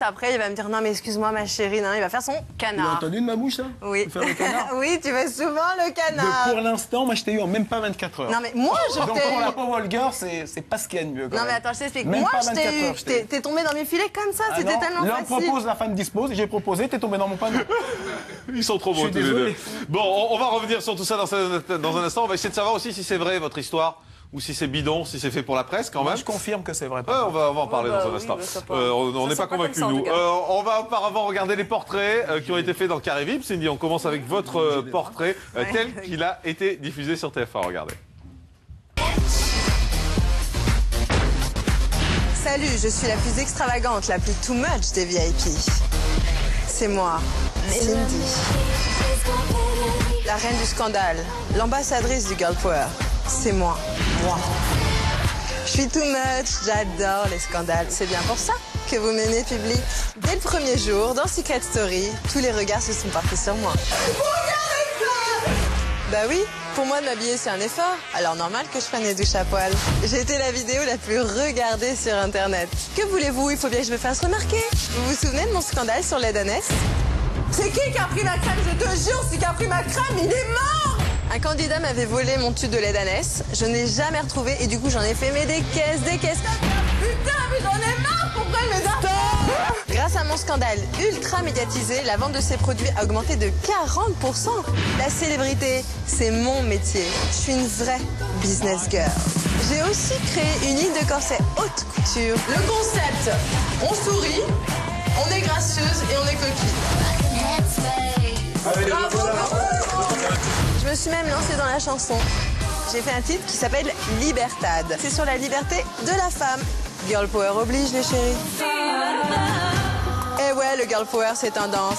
Après, il va me dire non, mais excuse-moi, ma chérie, non, il va faire son Tu as canard. entendu de ma bouche, ça? Oui. Faire le canard. Oui, tu fais souvent le canard. Pour l'instant, moi, je t'ai eu en même pas 24 heures. Non, mais moi, je Donc, t'ai pour la eu. pauvre Olga, c'est pas ce qu'il y a de mieux. Quand Non, même. mais attends, je t'explique. Même Moi, pas je t'ai 24 eu. heures, je t'ai- T'es tombé dans mes filets comme ça, Ah c'était non, tellement l'homme facile. propose, la femme dispose, j'ai proposé, t'es tombé dans mon panneau. Ils sont trop beaux Je suis tous les deux. désolé. Bon, on va revenir sur tout ça dans un instant. On va essayer de savoir aussi si c'est vrai votre histoire ou si c'est bidon, si c'est fait pour la presse quand Moi, même. je confirme que c'est vrai. Ouais, on va en parler bah dans un oui, instant. bah ça pas- On n'est ça pas sent pas convaincus, comme ça, en nous. tout cas. On va auparavant regarder les portraits qui ont été faits dans Carré VIP. Cindy, on commence avec votre portrait tel qu'il a été diffusé sur TF1. Regardez. Salut, je suis la plus extravagante, la plus too much des VIP. C'est moi, Cindy. La reine du scandale, l'ambassadrice du girl power. C'est moi. Je suis too much, j'adore les scandales. C'est bien pour ça que vous menez public. Dès le premier jour, dans Secret Story, tous les regards se sont portés sur moi. Bah oui, pour moi de m'habiller c'est un effort, alors normal que je prenne les douches à poil. J'ai été la vidéo la plus regardée sur internet. Que voulez-vous, il faut bien que je me fasse remarquer. Vous vous souvenez de mon scandale sur les Danès? C'est qui a pris ma crème? Je te jure, c'est qui a pris ma crème, il est mort! Un candidat m'avait volé mon tube de lait d'ânesse, je n'ai jamais retrouvé et du coup j'en ai fait mais des caisses. Putain, mais j'en ai marre, qu'on prenne mes affaires! Grâce à mon scandale ultra médiatisé, la vente de ces produits a augmenté de 40%. La célébrité, c'est mon métier. Je suis une vraie business girl. J'ai aussi créé une ligne de corsets haute couture. Le concept, on sourit, on est gracieuse et on est coquille. Bravo. Je me suis même lancée dans la chanson. J'ai fait un titre qui s'appelle Libertad. C'est sur la liberté de la femme. Girl power oblige les chéris. Eh ouais, le girl power c'est tendance.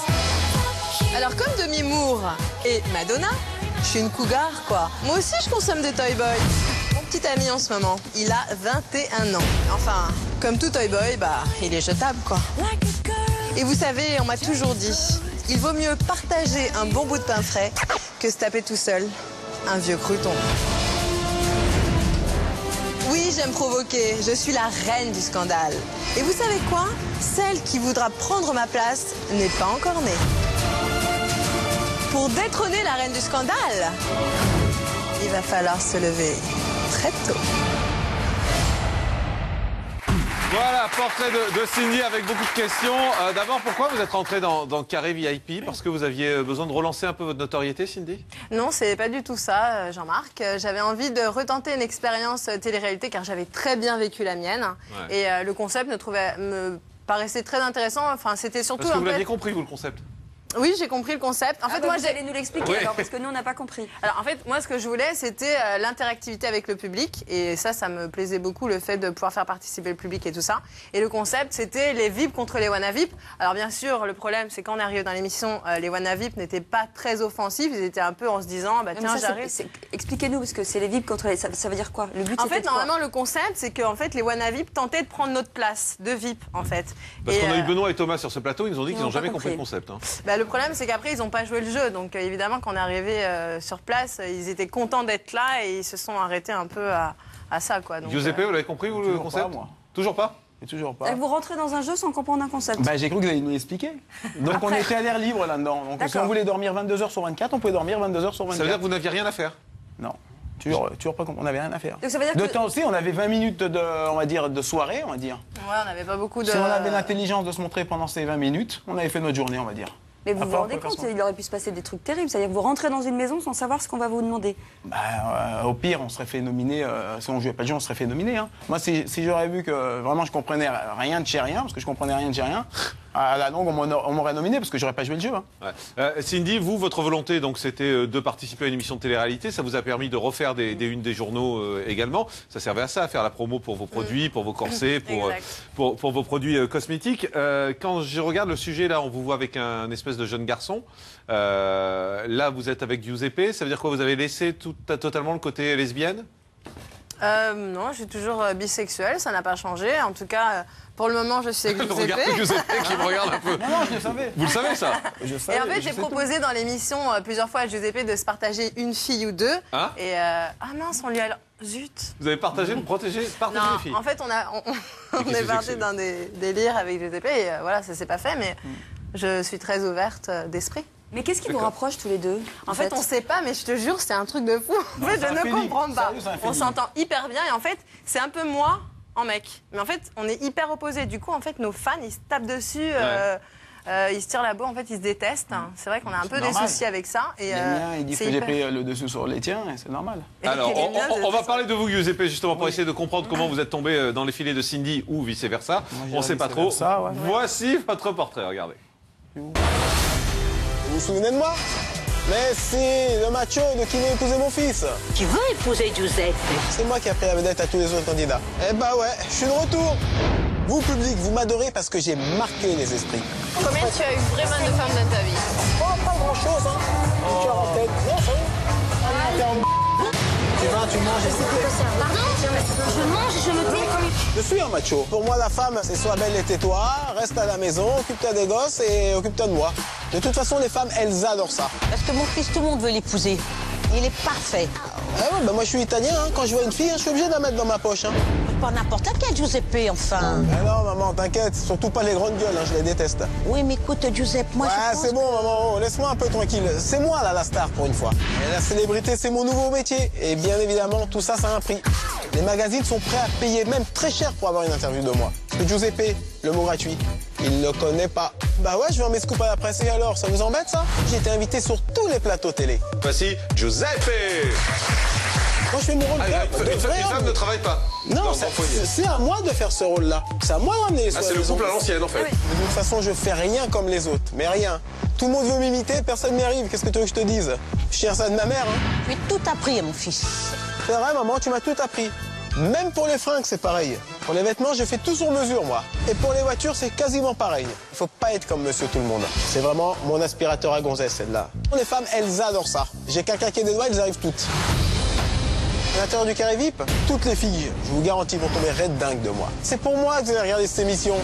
Alors comme Demi Moore et Madonna, je suis une cougar quoi. Moi aussi je consomme des Toy Boy. Mon petit ami en ce moment, il a 21 ans. Enfin, comme tout Toy Boy, bah il est jetable quoi. Et vous savez, on m'a toujours dit, il vaut mieux partager un bon bout de pain frais que se taper tout seul un vieux crouton. Oui, j'aime provoquer, je suis la reine du scandale. Et vous savez quoi? Celle qui voudra prendre ma place n'est pas encore née. Pour détrôner la reine du scandale, il va falloir se lever très tôt. Voilà, portrait de Cindy avec beaucoup de questions. D'abord, pourquoi vous êtes rentrée dans Carré VIP? Parce que vous aviez besoin de relancer un peu votre notoriété, Cindy? Non, c'est pas du tout ça, Jean-Marc. J'avais envie de retenter une expérience télé-réalité car j'avais très bien vécu la mienne. Ouais. Et le concept me paraissait très intéressant. Enfin, c'était surtout Parce que un vous peu... l'aviez compris, vous, le concept? Oui, j'ai compris le concept. En fait, moi, vous allez nous l'expliquer Oui. alors, parce que nous, on n'a pas compris. Alors en fait, moi ce que je voulais c'était l'interactivité avec le public et ça me plaisait beaucoup le fait de pouvoir faire participer le public et tout ça. Et le concept c'était les VIP contre les Wanna VIP. Alors bien sûr le problème c'est quand on est arrivé dans l'émission, les Wanna VIP n'étaient pas très offensifs, ils étaient un peu en se disant bah tiens j'arrive. Expliquez-nous, parce que c'est les VIP contre les... Ça veut dire quoi? Le but, En c'était fait de quoi? normalement le concept c'est que en fait les Wanna VIP tentaient de prendre notre place de VIP en fait. Parce Et, qu'on a eu Benoît et Thomas sur ce plateau, ils nous ont dit qu'ils n'ont n'ont jamais pas compris le compris. concept. Hein. bah, le problème c'est qu'après ils n'ont pas joué le jeu donc évidemment quand on est arrivé sur place ils étaient contents d'être là et ils se sont arrêtés un peu à ça quoi. Donc, Giuseppe, vous l'avez compris, vous, le Toujours concept? pas, moi. Toujours pas? Et toujours pas. C'est-à-dire que vous rentrez dans un jeu sans comprendre un concept. Bah, j'ai cru que vous alliez nous l'expliquer. Donc on était à l'air libre là-dedans. Donc si on voulait dormir 22 heures sur 24, on pouvait dormir 22 heures sur 24. Ça veut dire que vous n'aviez rien à faire? Non. Toujours pas compris. On n'avait rien à faire. Donc ça veut dire De que... temps aussi, on avait 20 minutes on va dire, de soirée, on va dire. Ouais, on n'avait pas beaucoup de... Si on avait l'intelligence de se montrer pendant ces 20 minutes, on avait fait notre journée, on va dire. Mais vous vous Après, on rendez peut faire compte, ça. il aurait pu se passer des trucs terribles. C'est-à-dire que vous rentrez dans une maison sans savoir ce qu'on va vous demander. Bah, au pire, on serait fait nominer. Si on jouait pas de jeu, on serait fait nominer. Hein. Moi, si j'aurais vu que vraiment je comprenais rien de chez rien, parce que je comprenais rien de chez rien, à la longue, on m'aurait nominé parce que j'aurais pas joué le jeu. Hein. Ouais. Cindy, vous, votre volonté, donc, c'était de participer à une émission de télé-réalité. Ça vous a permis de refaire des unes des journaux également. Ça servait à ça, à faire la promo pour vos produits, pour vos corsets, pour vos produits cosmétiques. Quand je regarde le sujet, là, on vous voit avec un espèce de jeune garçon. Là, vous êtes avec Giuseppe. Ça veut dire quoi? Vous avez laissé totalement le côté lesbienne? Non, je suis toujours bisexuelle, ça n'a pas changé. En tout cas, pour le moment, je suis avec Giuseppe. Regardez Giuseppe qui me regarde un peu. Non, je le savais. Vous le savez, ça? Je savais, Et en fait, j'ai sais proposé dans l'émission plusieurs fois à Giuseppe de se partager une fille ou deux. Hein? Et ah mince, on lui a... Zut. Vous avez partagé, partagé les filles? En fait, on est parti dans des délires avec Giuseppe et voilà, ça s'est pas fait, mais je suis très ouverte d'esprit. Mais qu'est-ce qui vous rapproche tous les deux? En fait, on sait pas, mais je te jure, c'est un truc de fou. En fait, je ne comprends pas. Sérieux, On s'entend hyper bien et en fait, c'est un peu moi en mec. Mais en fait, on est hyper opposés. Du coup, en fait, nos fans, ils se tapent dessus. Ils se tirent la bourre, en fait, ils se détestent. C'est vrai qu'on a un peu des soucis avec ça. Et, Les miens, ils disent que j'ai pris le dessus sur les tiens, et c'est normal. Alors, on va parler de vous, Giuseppe, justement, pour essayer de comprendre comment vous êtes tombé dans les filets de Cindy ou vice-versa. On ne sait pas trop. Ouais. Voici votre portrait, regardez. Vous vous souvenez de moi? Mais c'est le macho de qui veut épouser mon fils. Tu veux épouser Giuseppe? C'est moi qui ai pris la vedette à tous les autres candidats. Eh bah ouais, je suis de retour. Vous, public, vous m'adorez parce que j'ai marqué les esprits. Combien tu as eu vraiment de femmes dans ta vie? Oh, pas grand-chose, hein. Une cœur en tête. Non, ça va. T'es en tu vas, tu manges et c'est tout. Pardon? Je mange, je me tais. Je suis un macho. Pour moi, la femme, c'est sois belle et tais-toi, reste à la maison, occupe-toi des gosses et occupe-toi de moi. De toute façon, les femmes, elles adorent ça. Parce que mon fils, tout le monde veut l'épouser. Il est parfait. Ah ouais, bah moi je suis italien, hein. Quand je vois une fille, je suis obligé de la mettre dans ma poche. Hein. Pas n'importe laquelle, Giuseppe, enfin. Ah non, maman, t'inquiète, surtout pas les grandes gueules, hein, je les déteste. Oui, mais écoute, Giuseppe, moi Ouais, je pense c'est bon, maman, oh, laisse-moi un peu tranquille. C'est moi, là, la star, pour une fois. Et la célébrité, c'est mon nouveau métier. Et bien évidemment, tout ça, ça a un prix. Les magazines sont prêts à payer même très cher pour avoir une interview de moi. Parce que Giuseppe, le mot gratuit, il ne connaît pas. Bah ouais, je vais en mes scoops à la presse, et alors, ça vous embête, ça? J'ai été invité sur tous les plateaux télé. Voici Giuseppe. Moi, je fais mon rôle Une femme ne travaille pas. Non, c'est à moi de faire ce rôle-là. C'est à moi de ramener les soins. C'est le couple à l'ancienne, en fait. De toute façon, je fais rien comme les autres, mais rien. Tout le monde veut m'imiter, personne n'y arrive. Qu'est-ce que tu veux que je te dise? Je tiens ça de ma mère, hein. tu as tout appris à mon fils. C'est vrai, maman, tu m'as tout appris. Même pour les fringues, c'est pareil. Pour les vêtements, je fais tout sur mesure, moi. Et pour les voitures, c'est quasiment pareil. Il faut pas être comme Monsieur Tout-le-Monde. C'est vraiment mon aspirateur à gonzesse, celle-là. Les femmes, elles adorent ça. J'ai qu'à claquer des doigts, elles arrivent toutes. À l'intérieur du carré VIP, toutes les filles, je vous garantis, vont tomber red dingue de moi. C'est pour moi que vous allez regarder cette émission.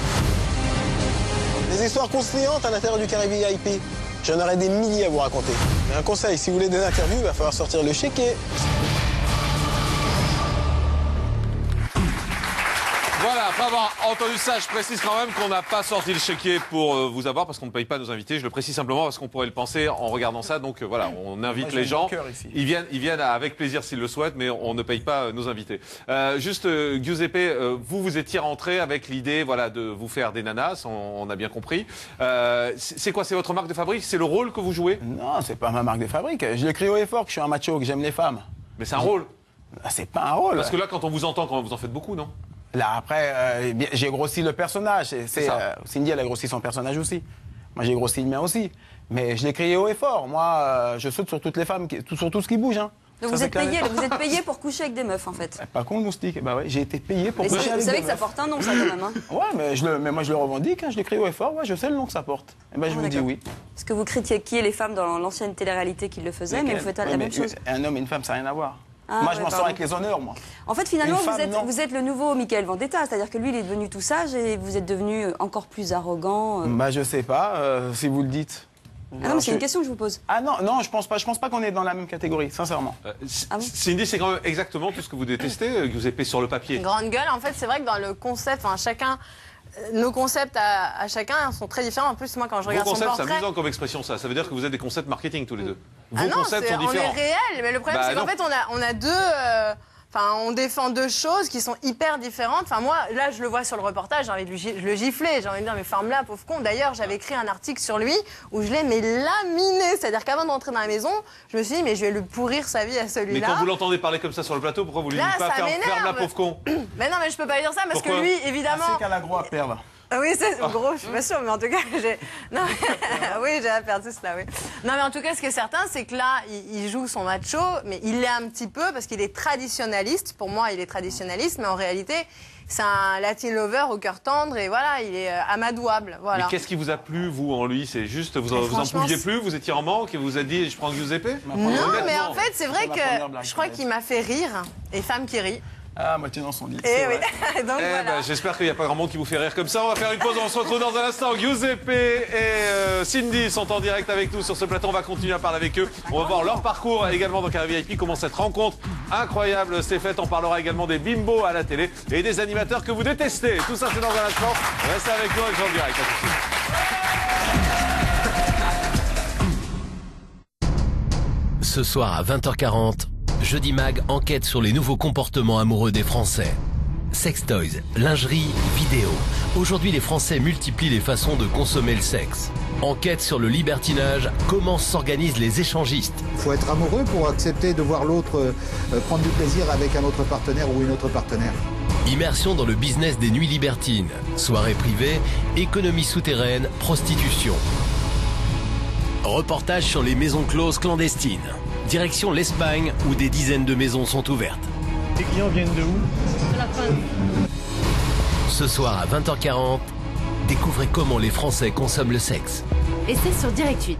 Des histoires croustillantes à l'intérieur du carré VIP. J'en aurai des milliers à vous raconter. Mais un conseil, si vous voulez des interviews, il va falloir sortir le chéquier. Voilà, après avoir entendu ça, je précise quand même qu'on n'a pas sorti le chéquier pour vous avoir parce qu'on ne paye pas nos invités. Je le précise simplement parce qu'on pourrait le penser en regardant ça. Donc voilà, on invite les gens. Ils viennent avec plaisir s'ils le souhaitent, mais on ne paye pas nos invités. Juste, Giuseppe, vous étiez rentré avec l'idée voilà, de vous faire des nanas, on a bien compris. C'est quoi, c'est votre marque de fabrique? C'est le rôle que vous jouez? Non, c'est pas ma marque de fabrique. Je l'ai crié haut et fort que je suis un macho, que j'aime les femmes. Mais c'est un rôle. C'est pas un rôle. Parce que là, quand on vous entend, quand vous en faites beaucoup, non? Là, après, j'ai grossi le personnage. Cindy, elle a grossi son personnage aussi. Moi, j'ai grossi le mien aussi. Mais je l'ai crié haut et fort. Moi, je saute sur toutes les femmes, sur tout ce qui bouge. Hein. Donc Ça, vous êtes clair. payé pour coucher avec des meufs, en fait. Pas con, le moustique. Bah ouais, j'ai été payé pour coucher Vous avec savez des que ça meufs. porte un nom, ça, quand même. Hein. Ouais, mais moi, je le revendique. Hein. Je l'ai crié haut et fort. Ouais, je sais le nom que ça porte. Et ben, je vous dis d'accord. oui. Parce que vous critiquiez les femmes dans l'ancienne télé-réalité qui le faisaient, mais vous faites la Ouais, même chose. Un homme et une femme, ça n'a rien à voir. Ah, moi, ouais, je m'en sors pardon. avec les honneurs, moi. En fait, finalement, Une femme, non. vous êtes le nouveau Michael Vendetta, c'est-à-dire que lui, il est devenu tout sage et vous êtes devenu encore plus arrogant. Bah, je sais pas, si vous le dites. Ah non, mais c'est une question que je vous pose. Ah non, je pense pas qu'on est dans la même catégorie, sincèrement. Ah bon Cindy, c'est quand même exactement tout ce que vous détestez, Giuseppe, sur le papier. Grande gueule, en fait, c'est vrai que dans le concept, enfin, chacun, nos concepts à chacun sont très différents. En plus, moi, quand je Vos regarde son concepts, c'est portrait... amusant comme expression, ça. Ça veut dire que vous êtes des concepts marketing tous les deux. Vos Ah non, concepts sont on différents. est réel, mais le problème, Bah c'est qu'en non. fait, on a deux... Enfin, on défend deux choses qui sont hyper différentes. Enfin, moi, là, je le vois sur le reportage, j'ai envie de le gifler. J'ai envie de dire, mais ferme-la, pauvre con. D'ailleurs, j'avais écrit un article sur lui où je l'ai mais laminé. C'est-à-dire qu'avant de rentrer dans la maison, je me suis dit, mais je vais lui pourrir sa vie à Mais celui-là. quand vous l'entendez parler comme ça sur le plateau, pourquoi vous lui Là, dites pas ça ferme la m'énerve. pauvre con? Mais non, mais je peux pas lui dire ça parce Pourquoi que lui, évidemment... C'est qu'elle a gros à perdre. Ah oui, c'est gros, je suis pas sûre, mais en tout cas, non, oui, j'ai à faire tout cela, oui. Non, mais en tout cas, ce qui est certain, c'est que là, il joue son macho, mais il l'est un petit peu parce qu'il est traditionnaliste. Pour moi, il est traditionnaliste, mais en réalité, c'est un Latin lover au cœur tendre et voilà, il est amadouable, voilà. Mais qu'est-ce qui vous a plu, vous, en lui? C'est juste, vous en franchement, pouviez plus, vous étiez en manque et vous vous êtes dit, je prends Giuseppe? Non, mais Honnêtement. en fait, c'est vrai C'est ma première que blague, je crois qu'il m'a fait rire, et femme qui rit. Ah, moitié dans son lit. Et oui. Donc Eh voilà. ben, j'espère qu'il n'y a pas grand monde qui vous fait rire comme ça. On va faire une pause, on se retrouve dans un instant. Giuseppe et Cindy sont en direct avec nous sur ce plateau. On va continuer à parler avec eux. On va voir leur parcours également dans Carré VIP, comment cette rencontre incroyable s'est faite. On parlera également des bimbos à la télé et des animateurs que vous détestez. Tout ça, c'est dans un instant. Restez avec nous avec Jean Direct. À tout de suite. Ce soir à 20h40, Jeudi Mag enquête sur les nouveaux comportements amoureux des Français. Sextoys, lingerie, vidéo. Aujourd'hui, les Français multiplient les façons de consommer le sexe. Enquête sur le libertinage, comment s'organisent les échangistes. Il faut être amoureux pour accepter de voir l'autre prendre du plaisir avec un autre partenaire ou une autre partenaire. Immersion dans le business des nuits libertines. Soirées privées, économie souterraine, prostitution. Reportage sur les maisons closes clandestines. Direction l'Espagne où des dizaines de maisons sont ouvertes. Les clients viennent de où? De la fin. Ce soir à 20h40, découvrez comment les Français consomment le sexe. Et c'est sur Direct 8.